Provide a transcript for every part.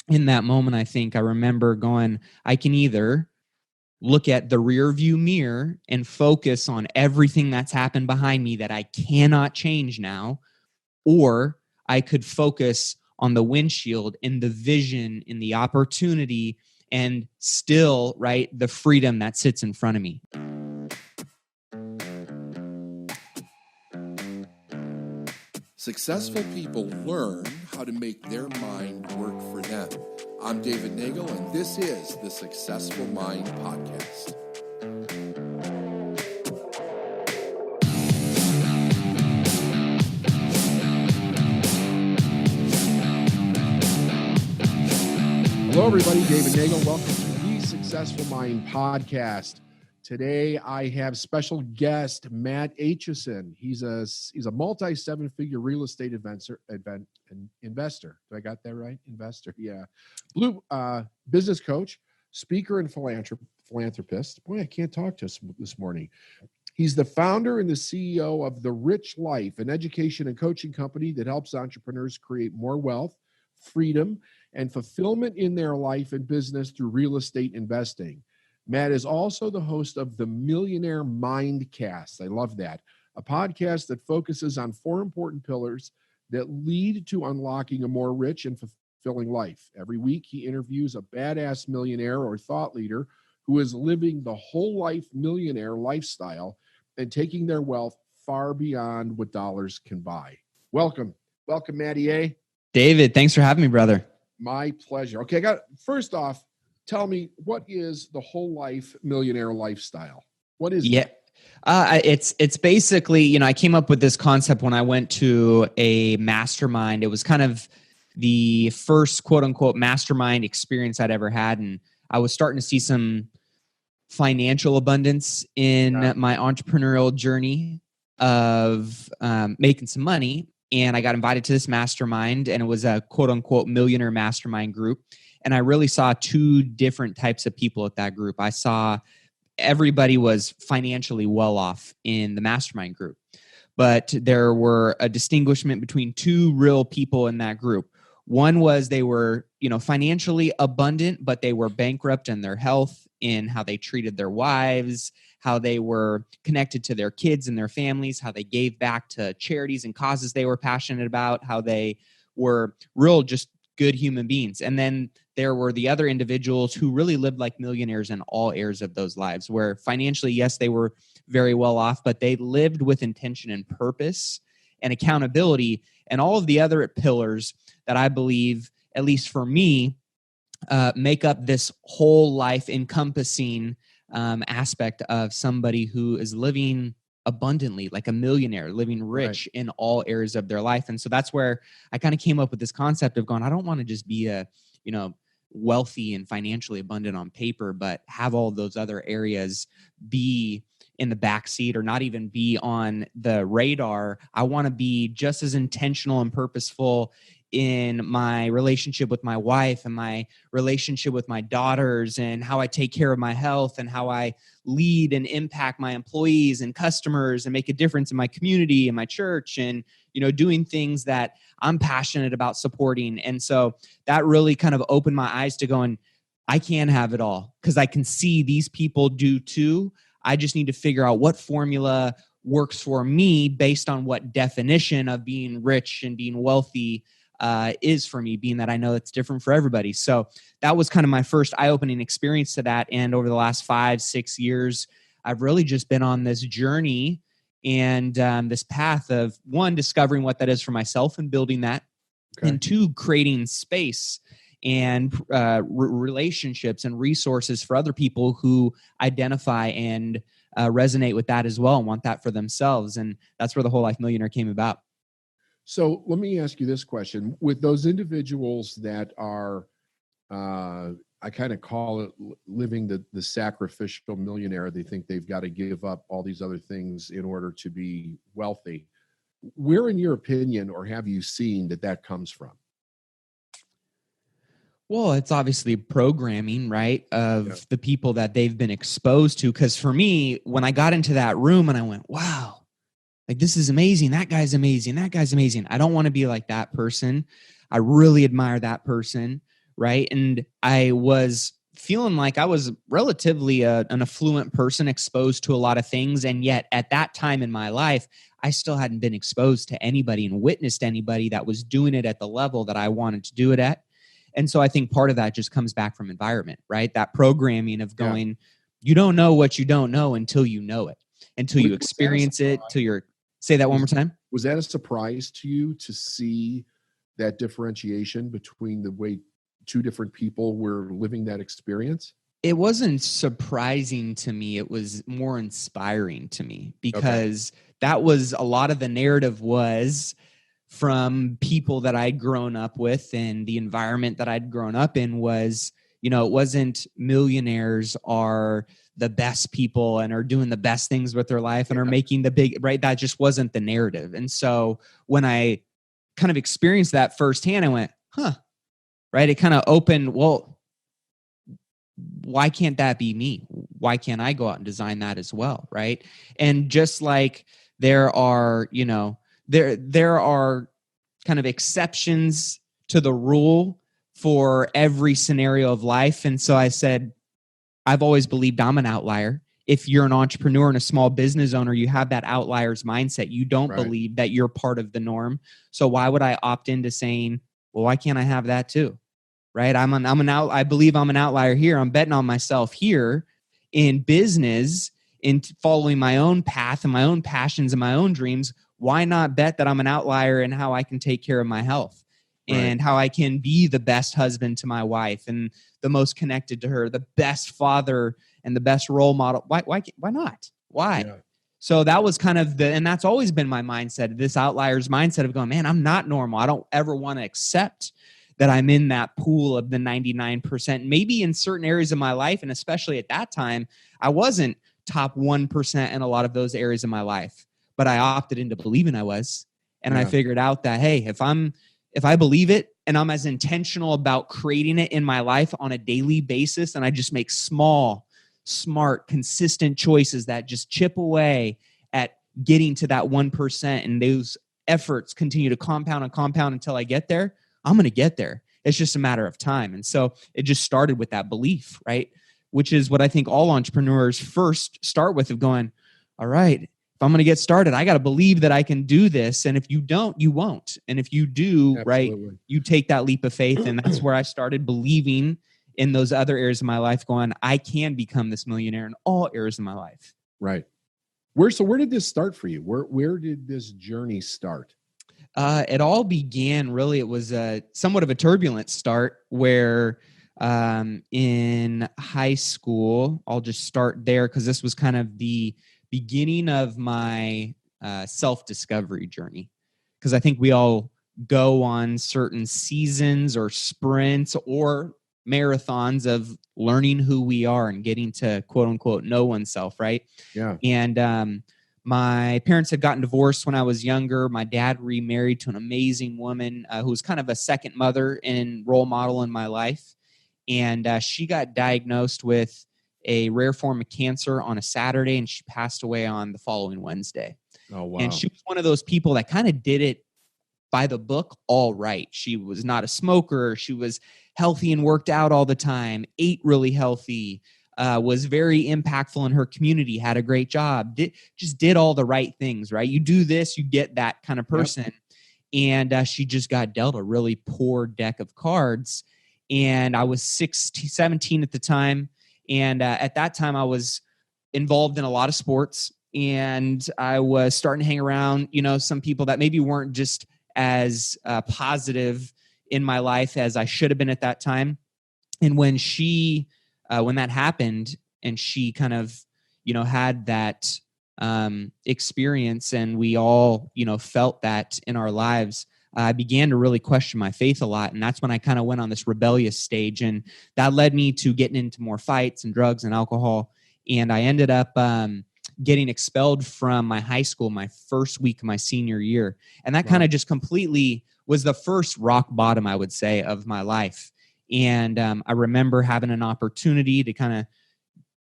in that moment, I remember going, I can either look at the rear view mirror and focus on everything that's happened behind me that I cannot change now, or I could focus on the windshield and the vision and the opportunity and still, right, the freedom that sits in front of me. Successful people learn how to make their mind work for them. I'm David Neagle, and this is the Successful Mind Podcast. Hello, everybody. David Neagle. Welcome to the Successful Mind Podcast. Today, I have special guest Matty A. He's a multi-seven-figure real estate investor. Did I got that right? Investor, yeah. Business coach, speaker, and philanthropist. Boy, I can't talk to us this morning. He's the founder and the CEO of The Rich Life, an education and coaching company that helps entrepreneurs create more wealth, freedom, and fulfillment in their life and business through real estate investing. Matt is also the host of the Millionaire Mindcast. I love that. A podcast that focuses on 4 important pillars that lead to unlocking a more rich and fulfilling life. Every week, he interviews a badass millionaire or thought leader who is living the whole life millionaire lifestyle and taking their wealth far beyond what dollars can buy. Welcome, Matty A. David, thanks for having me, brother. My pleasure. Okay, first off, tell me, what is the whole life millionaire lifestyle? What is that? It's basically, I came up with this concept when I went to a mastermind. It was kind of the first quote unquote mastermind experience I'd ever had. And I was starting to see some financial abundance in my entrepreneurial journey of making some money. And I got invited to this mastermind, and it was a quote unquote millionaire mastermind group. And I really saw 2 different types of people at that group. I saw everybody was financially well off in the mastermind group, but there were a distinguishment between 2 real people in that group. One was they were, financially abundant, but they were bankrupt in their health, in how they treated their wives, how they were connected to their kids and their families, how they gave back to charities and causes they were passionate about, how they were real just good human beings. And then there were the other individuals who really lived like millionaires in all areas of those lives, where financially, yes, they were very well off, but they lived with intention and purpose and accountability and all of the other pillars that I believe, at least for me, make up this whole life encompassing aspect of somebody who is living abundantly, like a millionaire, living rich in all areas of their life. And so that's where I kind of came up with this concept of going, I don't want to just be a, wealthy and financially abundant on paper, but have all those other areas be in the backseat or not even be on the radar. I want to be just as intentional and purposeful in my relationship with my wife and my relationship with my daughters and how I take care of my health and how I lead and impact my employees and customers and make a difference in my community and my church and, doing things that I'm passionate about supporting. And so that really kind of opened my eyes to going, I can have it all because I can see these people do too. I just need to figure out what formula works for me based on what definition of being rich and being wealthy is for me, being that I know it's different for everybody. So that was kind of my first eye-opening experience to that. And over the last 5-6 years, I've really just been on this journey and this path of 1, discovering what that is for myself and building that, and 2, creating space and relationships and resources for other people who identify and resonate with that as well and want that for themselves. And that's where the Whole Life Millionaire came about. So let me ask you this question. With those individuals that are, I kind of call it living the sacrificial millionaire, they think they've got to give up all these other things in order to be wealthy. Where, in your opinion, or have you seen that comes from? Well, it's obviously programming, right, of the people that they've been exposed to. Because for me, when I got into that room and I went, wow, like this is amazing. That guy's amazing. That guy's amazing. I don't want to be like that person. I really admire that person. right? And I was feeling like I was relatively an affluent person, exposed to a lot of things. And yet at that time in my life, I still hadn't been exposed to anybody and witnessed anybody that was doing it at the level that I wanted to do it at. And so I think part of that just comes back from environment, right? That programming of going, you don't know what you don't know until you know it, until you experience it, till you're, say that one more time. Was that a surprise to you to see that differentiation between the way two different people were living that experience? It wasn't surprising to me. It was more inspiring to me, because that was a lot of the narrative was from people that I'd grown up with, and the environment that I'd grown up in was, it wasn't millionaires are the best people and are doing the best things with their life and are making the big, right? That just wasn't the narrative. And so when I kind of experienced that firsthand, I went, right? It kind of opened, well, why can't that be me? Why can't I go out and design that as well? Right. And just like there are, there are kind of exceptions to the rule for every scenario of life. And so I said, I've always believed I'm an outlier. If you're an entrepreneur and a small business owner, you have that outlier's mindset. You don't believe that you're part of the norm. So why would I opt into saying, well, why can't I have that too? Right? I believe I'm an outlier here. I'm betting on myself here in business, in following my own path and my own passions and my own dreams. Why not bet that I'm an outlier in how I can take care of my health and how I can be the best husband to my wife and the most connected to her, the best father and the best role model? Why not? Why? Yeah. So that was kind of and that's always been my mindset, this outlier's mindset of going, man, I'm not normal. I don't ever want to accept that I'm in that pool of the 99%. Maybe in certain areas of my life, and especially at that time, I wasn't top 1% in a lot of those areas of my life, but I opted into believing I was. And I figured out that, hey, if I believe it and I'm as intentional about creating it in my life on a daily basis, and I just make small, smart, consistent choices that just chip away at getting to that 1%, and those efforts continue to compound and compound until I get there, I'm going to get there. It's just a matter of time. And so it just started with that belief, right? Which is what I think all entrepreneurs first start with, of going, all right, if I'm going to get started, I got to believe that I can do this. And if you don't, you won't. And if you do, right, you take that leap of faith. And that's where I started believing in those other areas of my life, going, I can become this millionaire in all areas of my life. Right. Where did this start for you? Where did this journey start? It all began, really, it was somewhat of a turbulent start where in high school, I'll just start there because this was kind of the beginning of my self-discovery journey. Because I think we all go on certain seasons or sprints or marathons of learning who we are and getting to, quote unquote, know oneself, right? Yeah. And my parents had gotten divorced when I was younger. My dad remarried to an amazing woman who was kind of a second mother and role model in my life. And she got diagnosed with a rare form of cancer on a Saturday, and she passed away on the following Wednesday. Oh, wow. And she was one of those people that kind of did it by the book all right. She was not a smoker. She was healthy and worked out all the time, ate really healthy, was very impactful in her community, had a great job, just did all the right things, right? You do this, you get that kind of person. Yep. And she just got dealt a really poor deck of cards. And I was 17 at the time. And at that time, I was involved in a lot of sports. And I was starting to hang around, some people that maybe weren't just as positive in my life as I should have been at that time. And when that happened and she kind of, had that experience, and we all, felt that in our lives, I began to really question my faith a lot. And that's when I kind of went on this rebellious stage. And that led me to getting into more fights and drugs and alcohol. And I ended up getting expelled from my high school my first week of my senior year. And that kind of just completely was the first rock bottom, I would say, of my life. And I remember having an opportunity to kind of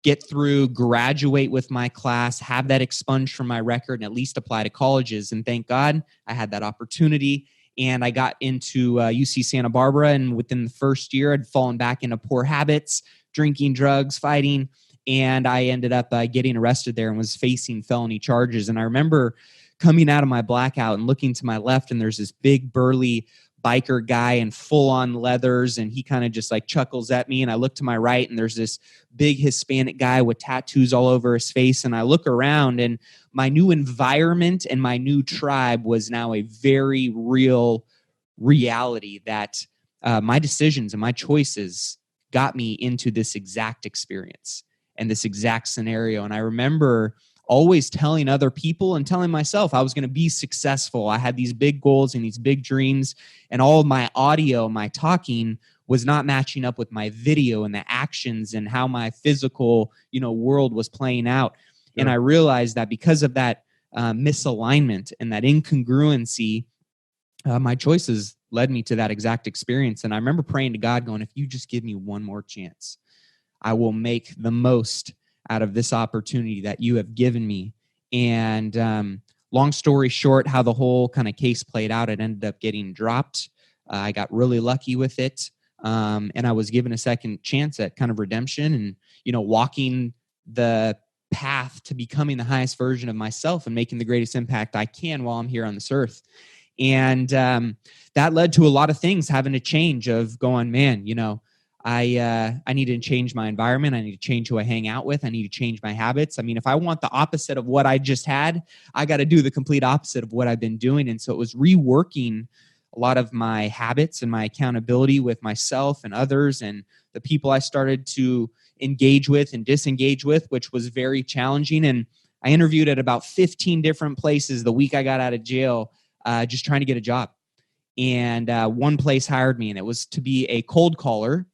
get through, graduate with my class, have that expunged from my record, and at least apply to colleges. And thank God I had that opportunity. And I got into UC Santa Barbara, and within the first year, I'd fallen back into poor habits, drinking, drugs, fighting, and I ended up getting arrested there and was facing felony charges. And I remember coming out of my blackout and looking to my left, and there's this big burly biker guy in full-on leathers, and he kind of just like chuckles at me. And I look to my right, and there's this big Hispanic guy with tattoos all over his face. And I look around, and my new environment and my new tribe was now a very real reality that my decisions and my choices got me into this exact experience and this exact scenario. And I remember always telling other people and telling myself I was going to be successful. I had these big goals and these big dreams, and all of my audio, my talking was not matching up with my video and the actions and how my physical, world was playing out. Sure. And I realized that because of that misalignment and that incongruency, my choices led me to that exact experience. And I remember praying to God going, if you just give me one more chance, I will make the most out of this opportunity that you have given me. And long story short, how the whole kind of case played out, it ended up getting dropped. I got really lucky with it. And I was given a second chance at kind of redemption and, walking the path to becoming the highest version of myself and making the greatest impact I can while I'm here on this earth. And that led to a lot of things having to change, of going, man, I need to change my environment. I need to change who I hang out with. I need to change my habits. I mean, if I want the opposite of what I just had, I got to do the complete opposite of what I've been doing. And so it was reworking a lot of my habits and my accountability with myself and others and the people I started to engage with and disengage with, which was very challenging. And I interviewed at about 15 different places the week I got out of jail, just trying to get a job. And one place hired me, and it was to be a cold caller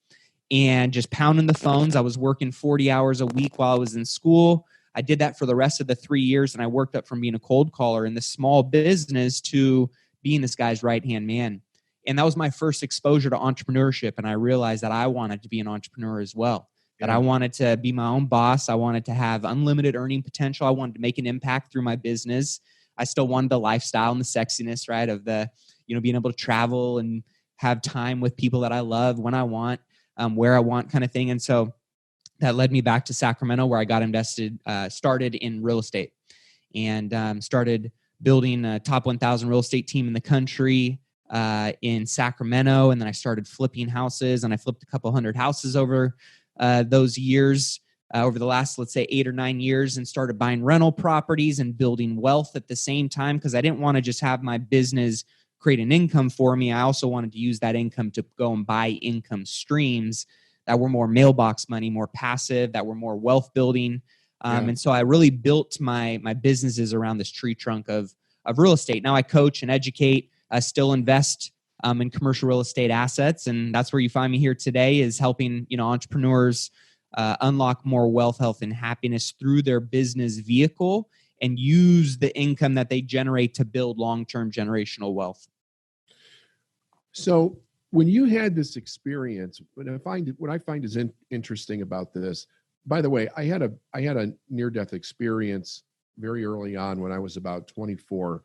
and just pounding the phones. I was working 40 hours a week while I was in school. I did that for the rest of the 3 years, and I worked up from being a cold caller in this small business to being this guy's right-hand man. And that was my first exposure to entrepreneurship, and I realized that I wanted to be an entrepreneur as well, that I wanted to be my own boss. I wanted to have unlimited earning potential. I wanted to make an impact through my business. I still wanted the lifestyle and the sexiness, right, of the, being able to travel and have time with people that I love when I want. Where I want kind of thing. And so that led me back to Sacramento, where I got started in real estate and started building a top 1,000 real estate team in the country in Sacramento. And then I started flipping houses, and I flipped a couple hundred houses over those years, over the last, let's say 8 or 9 years, and started buying rental properties and building wealth at the same time, because I didn't want to just have my business create an income for me. I also wanted to use that income to go and buy income streams that were more mailbox money, more passive, that were more wealth building. And so I really built my businesses around this tree trunk of real estate. Now I coach and educate, still invest in commercial real estate assets. And that's where you find me here today, is helping, entrepreneurs unlock more wealth, health, and happiness through their business vehicle, and use the income that they generate to build long-term generational wealth. So when you had this experience, what I find is interesting about this, by the way, I had a near-death experience very early on when I was about 24.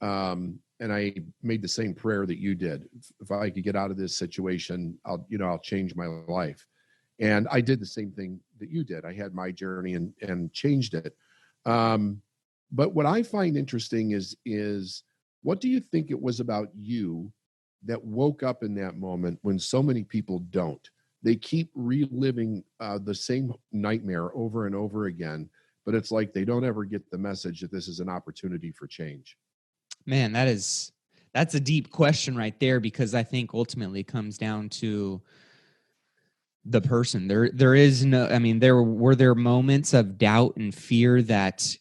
And I made the same prayer that you did. If I could get out of this situation, I'll change my life. And I did the same thing that you did. I had my journey and changed it. But what I find interesting is what do you think it was about you that woke up in that moment when so many people don't? They keep reliving the same nightmare over and over again, but it's like they don't ever get the message that this is an opportunity for change. Man, that's a deep question right there, because I think ultimately it comes down to the person. There is no, I mean, there moments of doubt and fear that,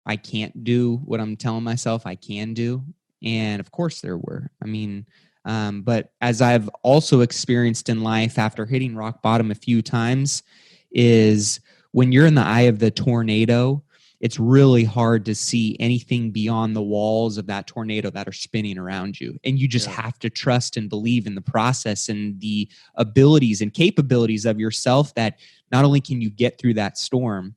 I can't do what I'm telling myself I can do. And of course there were. I mean, but as I've also experienced in life after hitting rock bottom a few times, is when you're in the eye of the tornado, it's really hard to see anything beyond the walls of that tornado that are spinning around you. And you just have to trust and believe in the process and the abilities and capabilities of yourself, that not only can you get through that storm,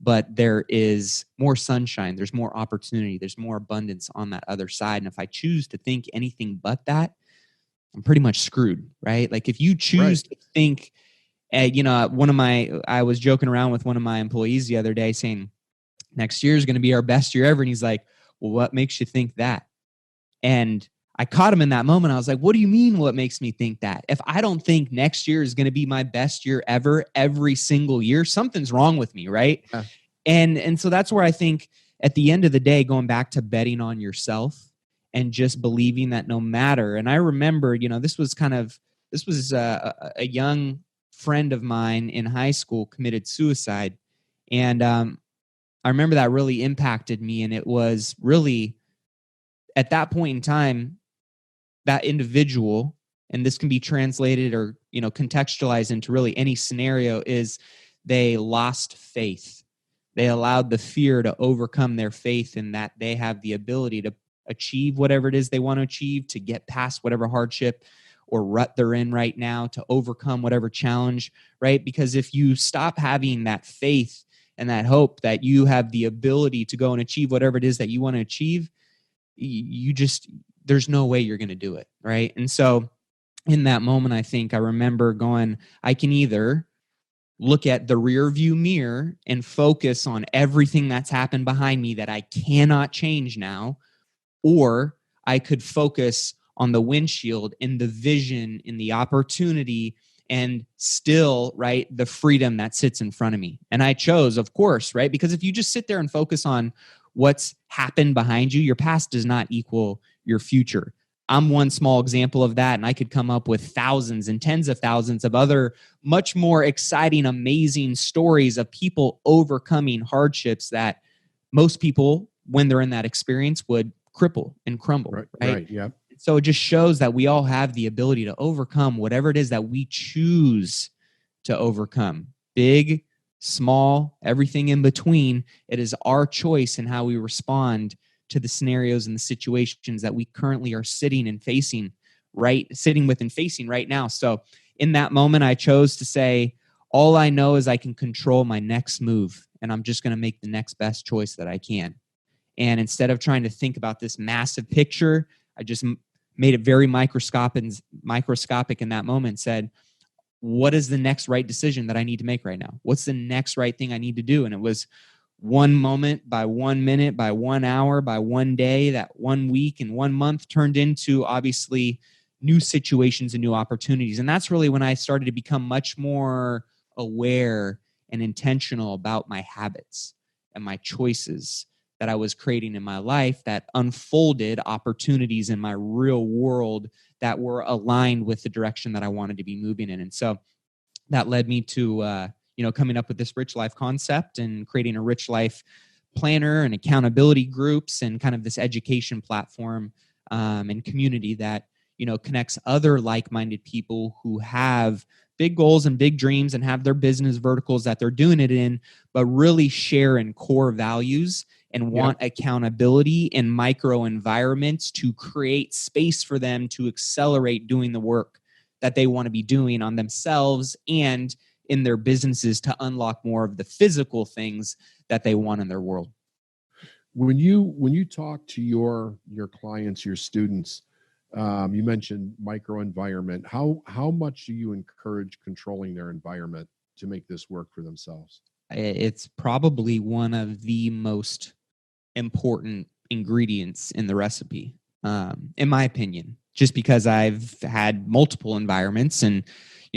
but there is more sunshine. There's more opportunity. There's more abundance on that other side. And if I choose to think anything but that, I'm pretty much screwed, right? Like if you choose to think, I was joking around with one of my employees the other day saying, next year is going to be our best year ever. And he's like, well, what makes you think that? And I caught him in that moment. I was like, what do you mean what makes me think that? If I don't think next year is going to be my best year ever, every single year, something's wrong with me, right? Yeah. And so that's where I think at the end of the day, going back to betting on yourself and just believing that no matter. And I remember, this was a young friend of mine in high school committed suicide. And I remember that really impacted me. And it was really at that point in time, that individual, and this can be translated or, contextualized into really any scenario, is they lost faith. They allowed the fear to overcome their faith in that they have the ability to achieve whatever it is they want to achieve, to get past whatever hardship or rut they're in right now, to overcome whatever challenge, right? Because if you stop having that faith and that hope that you have the ability to go and achieve whatever it is that you want to achieve, there's no way you're going to do it, right? And so in that moment, I remember going, I can either look at the rear view mirror and focus on everything that's happened behind me that I cannot change now, or I could focus on the windshield and the vision and the opportunity and still, right, the freedom that sits in front of me. And I chose, of course, right? Because if you just sit there and focus on what's happened behind you, your past does not equal your future. I'm one small example of that, and I could come up with thousands and tens of thousands of other much more exciting, amazing stories of people overcoming hardships that most people, when they're in that experience, would cripple and crumble, right? Yeah. So it just shows that we all have the ability to overcome whatever it is that we choose to overcome. Big, small, everything in between. It is our choice in how we respond to the scenarios and the situations that we currently are sitting with and facing right now. So in that moment, I chose to say, all I know is I can control my next move, and I'm just going to make the next best choice that I can. And instead of trying to think about this massive picture, I just made it very microscopic in that moment, said, what is the next right decision that I need to make right now? What's the next right thing I need to do? And it was one moment by 1 minute, by 1 hour, by 1 day, that 1 week and 1 month turned into obviously new situations and new opportunities. And that's really when I started to become much more aware and intentional about my habits and my choices that I was creating in my life that unfolded opportunities in my real world that were aligned with the direction that I wanted to be moving in. And so that led me to, coming up with this Rich Life concept and creating a Rich Life planner and accountability groups and kind of this education platform and community that, connects other like-minded people who have big goals and big dreams and have their business verticals that they're doing it in, but really share in core values and want accountability in micro environments to create space for them to accelerate doing the work that they want to be doing on themselves and in their businesses to unlock more of the physical things that they want in their world. When you talk to your clients, your students, you mentioned micro environment. How much do you encourage controlling their environment to make this work for themselves? It's probably one of the most important ingredients in the recipe, in my opinion, just because I've had multiple environments. And,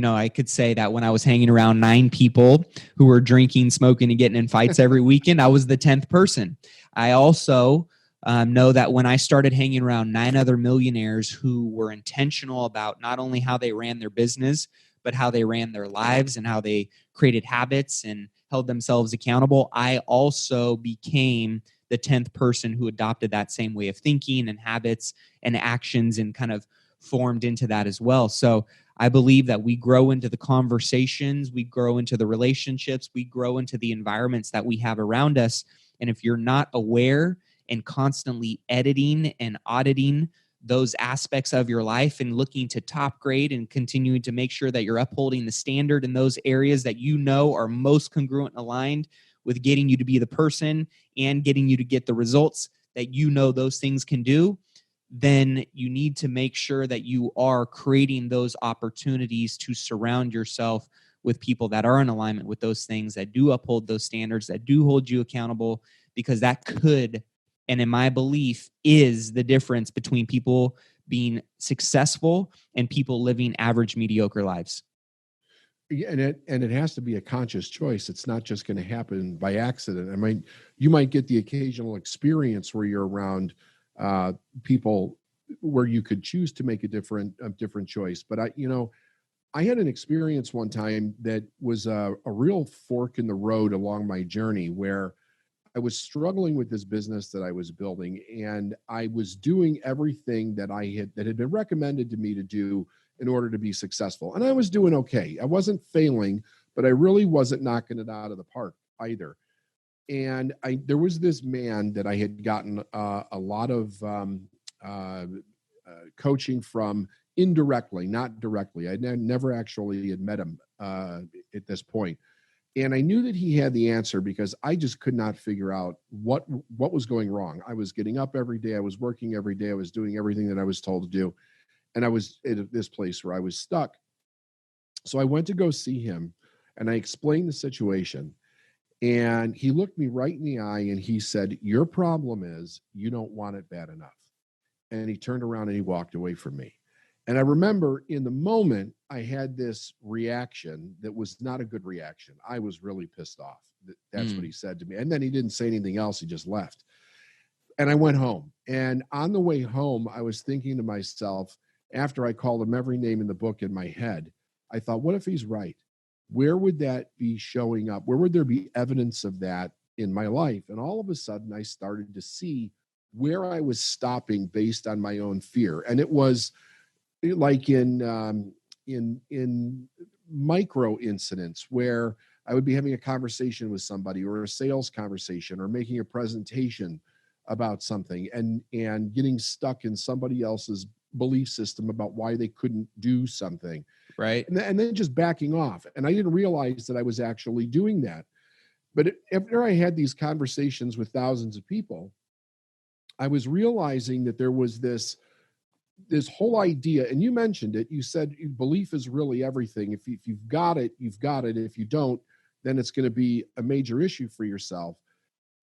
I could say that when I was hanging around 9 people who were drinking, smoking, and getting in fights every weekend, I was the 10th person. I also know that when I started hanging around 9 other millionaires who were intentional about not only how they ran their business, but how they ran their lives and how they created habits and held themselves accountable, I also became the 10th person who adopted that same way of thinking and habits and actions and kind of formed into that as well. So I believe that we grow into the conversations, we grow into the relationships, we grow into the environments that we have around us. And if you're not aware and constantly editing and auditing those aspects of your life and looking to top grade and continuing to make sure that you're upholding the standard in those areas that are most congruent and aligned with getting you to be the person and getting you to get the results that you know those things can do, then you need to make sure that you are creating those opportunities to surround yourself with people that are in alignment with those things, that do uphold those standards, that do hold you accountable, because that could, and in my belief, is the difference between people being successful and people living average, mediocre lives. Yeah, and it has to be a conscious choice. It's not just going to happen by accident. I mean, you might get the occasional experience where you're around people where you could choose to make a different choice. But I had an experience one time that was a real fork in the road along my journey, where I was struggling with this business that I was building, and I was doing everything that had been recommended to me to do in order to be successful. And I was doing okay. I wasn't failing, but I really wasn't knocking it out of the park either. And there was this man that I had gotten a lot of coaching from indirectly, not directly. I never actually had met him at this point. And I knew that he had the answer because I just could not figure out what was going wrong. I was getting up every day. I was working every day. I was doing everything that I was told to do. And I was at this place where I was stuck. So I went to go see him, and I explained the situation. And he looked me right in the eye and he said, "Your problem is you don't want it bad enough." And he turned around and he walked away from me. And I remember in the moment, I had this reaction that was not a good reaction. I was really pissed off. That's what he said to me. And then he didn't say anything else. He just left. And I went home. And on the way home, I was thinking to myself, after I called him every name in the book in my head, I thought, what if he's right? Where would that be showing up? Where would there be evidence of that in my life? And all of a sudden, I started to see where I was stopping based on my own fear. And it was like in micro incidents where I would be having a conversation with somebody, or a sales conversation, or making a presentation about something, and getting stuck in somebody else's belief system about why they couldn't do something. Right. And then just backing off. And I didn't realize that I was actually doing that. But after I had these conversations with thousands of people, I was realizing that there was this whole idea, and you mentioned it. You said belief is really everything. If you've got it, you've got it. If you don't, then it's going to be a major issue for yourself.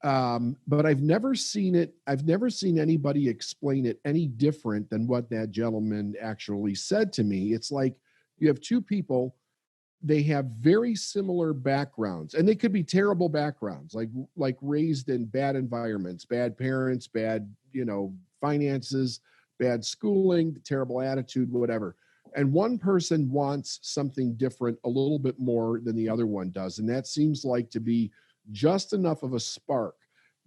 But I've never seen anybody explain it any different than what that gentleman actually said to me. It's like you have two people, they have very similar backgrounds, and they could be terrible backgrounds, like raised in bad environments, bad parents, bad, finances, bad schooling, terrible attitude, whatever. And one person wants something different a little bit more than the other one does. And that seems like to be just enough of a spark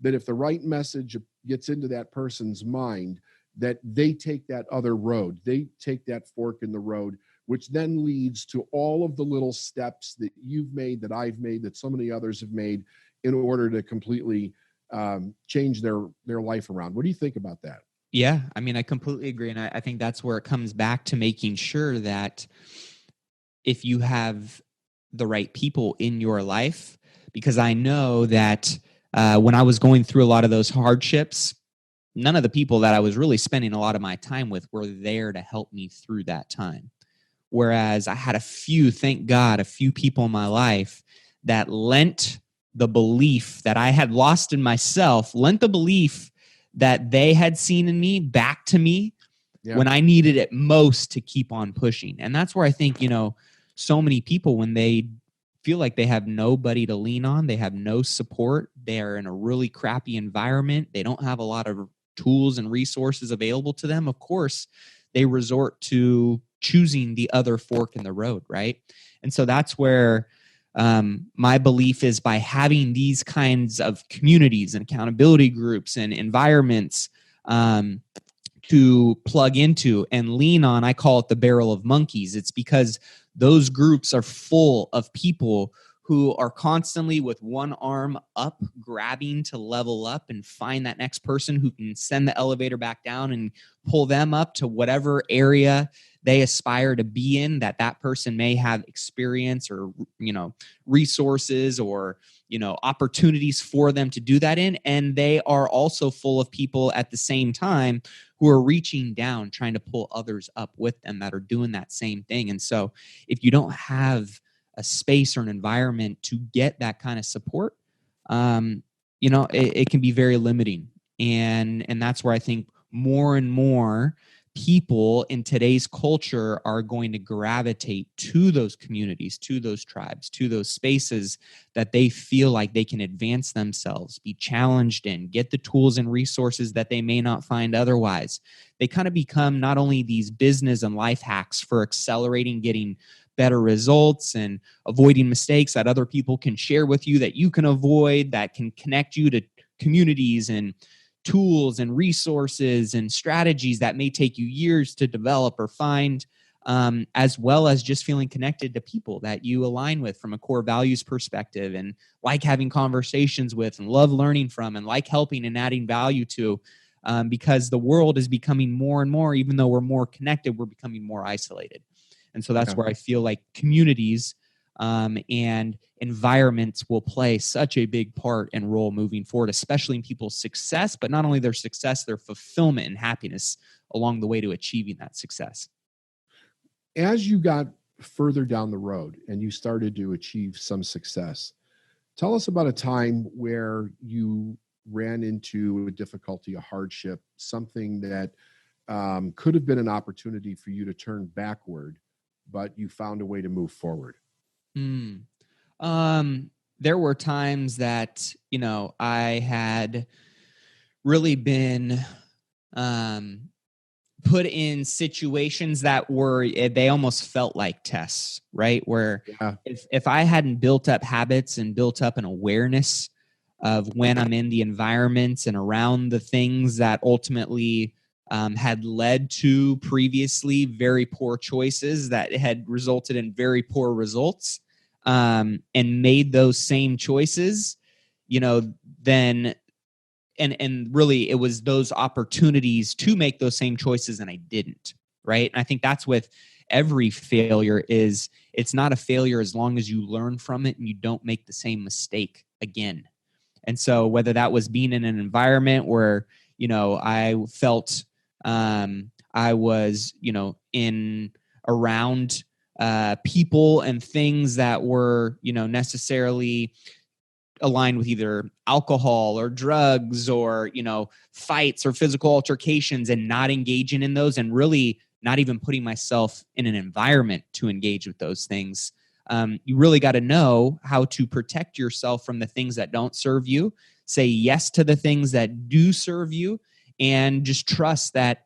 that if the right message gets into that person's mind, that they take that other road, they take that fork in the road, which then leads to all of the little steps that you've made, that I've made, that so many others have made in order to completely change their life around. What do you think about that? Yeah, I mean, I completely agree. And I think that's where it comes back to making sure that if you have the right people in your life, because I know that when I was going through a lot of those hardships, none of the people that I was really spending a lot of my time with were there to help me through that time. Whereas I had thank God, a few people in my life that lent the belief that I had lost in myself, lent the belief that they had seen in me back to me when I needed it most to keep on pushing. And that's where I think, so many people, when they feel like they have nobody to lean on, they have no support, they're in a really crappy environment, they don't have a lot of tools and resources available to them, of course, they resort to choosing the other fork in the road, right? And so that's where my belief is, by having these kinds of communities and accountability groups and environments to plug into and lean on, I call it the barrel of monkeys. It's because those groups are full of people who are constantly with one arm up, grabbing to level up and find that next person who can send the elevator back down and pull them up to whatever area they aspire to be in, that person may have experience or, resources or, opportunities for them to do that in. And they are also full of people at the same time who are reaching down, trying to pull others up with them that are doing that same thing. And so if you don't have a space or an environment to get that kind of support, it can be very limiting. And that's where I think more and more people in today's culture are going to gravitate to those communities, to those tribes, to those spaces that they feel like they can advance themselves, be challenged in, get the tools and resources that they may not find otherwise. They kind of become not only these business and life hacks for accelerating, getting better results and avoiding mistakes that other people can share with you, that you can avoid, that can connect you to communities and tools and resources and strategies that may take you years to develop or find, as well as just feeling connected to people that you align with from a core values perspective and like having conversations with and love learning from and like helping and adding value to, because the world is becoming more and more, even though we're more connected, we're becoming more isolated. And so that's where I feel like communities and environments will play such a big part and role moving forward, especially in people's success, but not only their success, their fulfillment and happiness along the way to achieving that success. As you got further down the road and you started to achieve some success, tell us about a time where you ran into a difficulty, a hardship, something that could have been an opportunity for you to turn backward, but you found a way to move forward. There were times that, I had really been put in situations that they almost felt like tests, right? Where if I hadn't built up habits and built up an awareness of when I'm in the environments and around the things that ultimately had led to previously very poor choices that had resulted in very poor results, and made those same choices, then and really it was those opportunities to make those same choices and I didn't, right? And I think that's with every failure is it's not a failure as long as you learn from it and you don't make the same mistake again. And so whether that was being in an environment where, I felt I was, in around people and things that were, necessarily aligned with either alcohol or drugs or, fights or physical altercations, and not engaging in those and really not even putting myself in an environment to engage with those things. You really got to know how to protect yourself from the things that don't serve you, say yes to the things that do serve you, and just trust that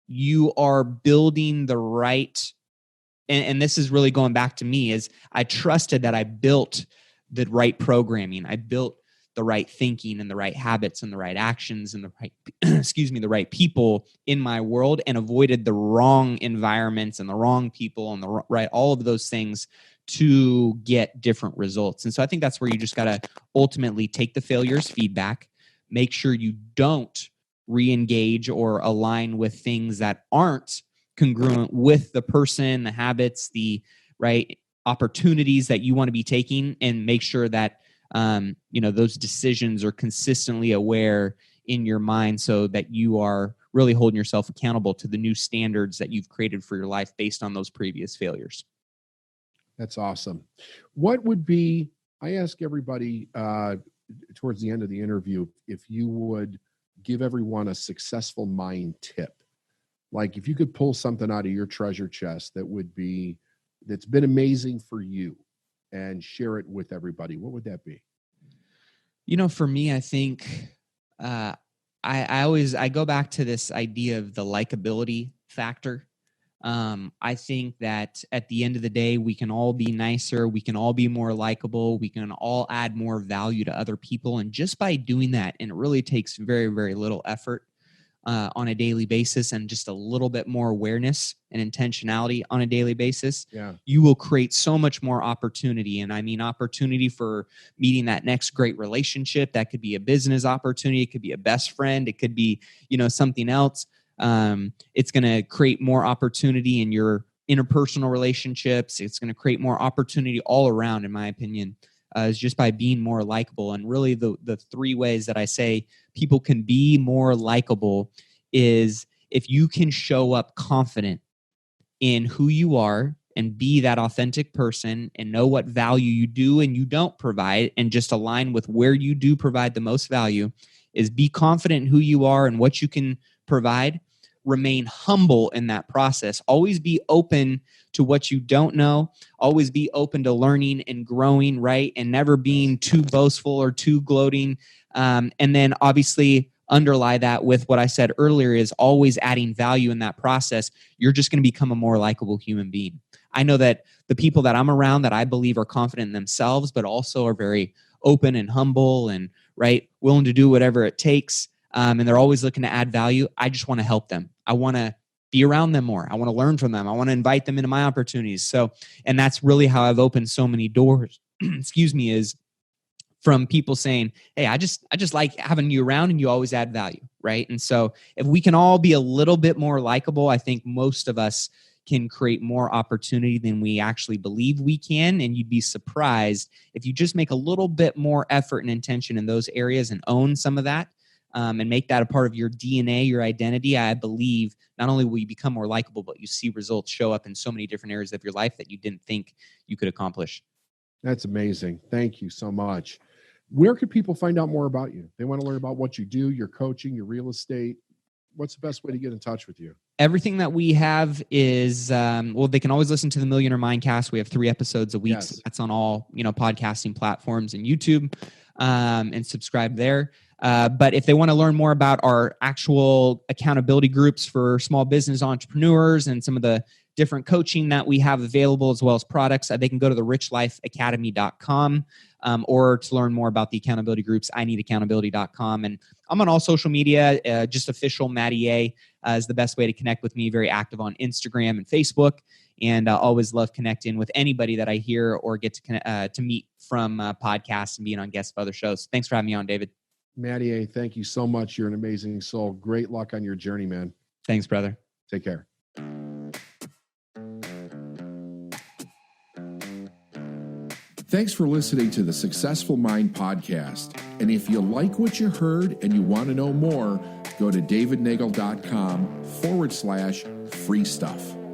you are building the right, and this is really going back to me, is I trusted that I built the right programming. I built the right thinking and the right habits and the right actions and the right, the right people in my world, and avoided the wrong environments and the wrong people and the right, all of those things to get different results. And so I think that's where you just got to ultimately take the failures feedback, make sure you don't re-engage or align with things that aren't congruent with the person, the habits, the right opportunities that you want to be taking, and make sure that those decisions are consistently aware in your mind so that you are really holding yourself accountable to the new standards that you've created for your life based on those previous failures. That's awesome. What would be, I ask everybody towards the end of the interview, if you would give everyone a successful mind tip, like if you could pull something out of your treasure chest that's been amazing for you and share it with everybody, what would that be? For me, I think I go back to this idea of the likability factor. I think that at the end of the day, we can all be nicer. We can all be more likable. We can all add more value to other people. And just by doing that, and it really takes very, very little effort on a daily basis and just a little bit more awareness and intentionality on a daily basis, you will create so much more opportunity. And I mean, opportunity for meeting that next great relationship. That could be a business opportunity. It could be a best friend. It could be, something else. It's going to create more opportunity in your interpersonal relationships. It's going to create more opportunity all around, in my opinion, is just by being more likable. And really the three ways that I say people can be more likable is if you can show up confident in who you are and be that authentic person and know what value you do and you don't provide and just align with where you do provide the most value, is be confident in who you are and what you can provide. Remain humble in that process. Always be open to what you don't know. Always be open to learning and growing, right? And never being too boastful or too gloating. And then obviously underlie that with what I said earlier, is always adding value in that process. You're just going to become a more likable human being. I know that the people that I'm around that I believe are confident in themselves, but also are very open and humble and willing to do whatever it takes. And they're always looking to add value. I just want to help them. I want to be around them more. I want to learn from them. I want to invite them into my opportunities. So, and that's really how I've opened so many doors, is from people saying, hey, I just like having you around and you always add value, right? And so if we can all be a little bit more likable, I think most of us can create more opportunity than we actually believe we can. And you'd be surprised if you just make a little bit more effort and intention in those areas and own some of that, and make that a part of your DNA, your identity. I believe not only will you become more likable, but you see results show up in so many different areas of your life that you didn't think you could accomplish. That's amazing. Thank you so much. Where could people find out more about you? They want to learn about what you do, your coaching, your real estate. What's the best way to get in touch with you? Everything that we have is, they can always listen to the Millionaire Mindcast. We have 3 episodes a week. Yes. So that's on all, podcasting platforms and YouTube, and subscribe there. But if they want to learn more about our actual accountability groups for small business entrepreneurs and some of the different coaching that we have available, as well as products, they can go to the richlifeacademy.com, or to learn more about the accountability groups, ineedaccountability.com. And I'm on all social media, just official Matty A is the best way to connect with me. Very active on Instagram and Facebook, and always love connecting with anybody that I hear or get to meet from podcasts and being on guests of other shows. Thanks for having me on, David. Matty A, thank you so much. You're an amazing soul. Great luck on your journey, man. Thanks, brother. Take care. Thanks for listening to the Successful Mind podcast. And if you like what you heard and you want to know more, go to davidneagle.com/free stuff.